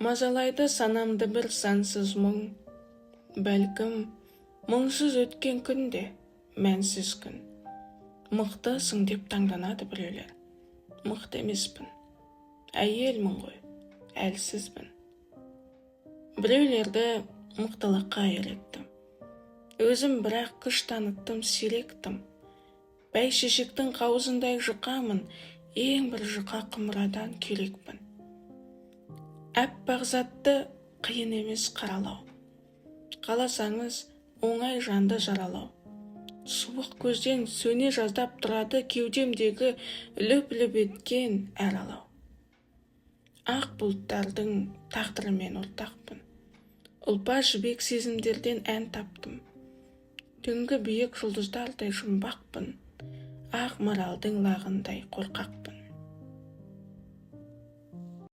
Мазалайды санамды бір сансыз мұң. Бәлкім, мұңсыз өткен күнде мәнсіз күн. Мықтысың деп таңданады біреулер. Мықты емеспін. Әйелмін ғой, әлсізбін. Біреулерді мықтылыққа үйреттім. Өзім бірақ күш таныттым, сиректім. Бәйшешектің қауызындай жұқамын, ең бір жұқа құмырадан күйрекпін. Әппақ затты қиын емес қаралау. Қаласаңыз, оңай жанды жаралау. Суық көзден сөне жаздап тұрады кеудемдегі лүп-лүп еткен әр алау. Ақ бұлттардың тағдырымен ортақпын. Ұлпа жібек сезімдерден ән таптым. Түнгі биік жұлдыздардай жұмбақпын. Ақ маралдың лағындай қорқақпын.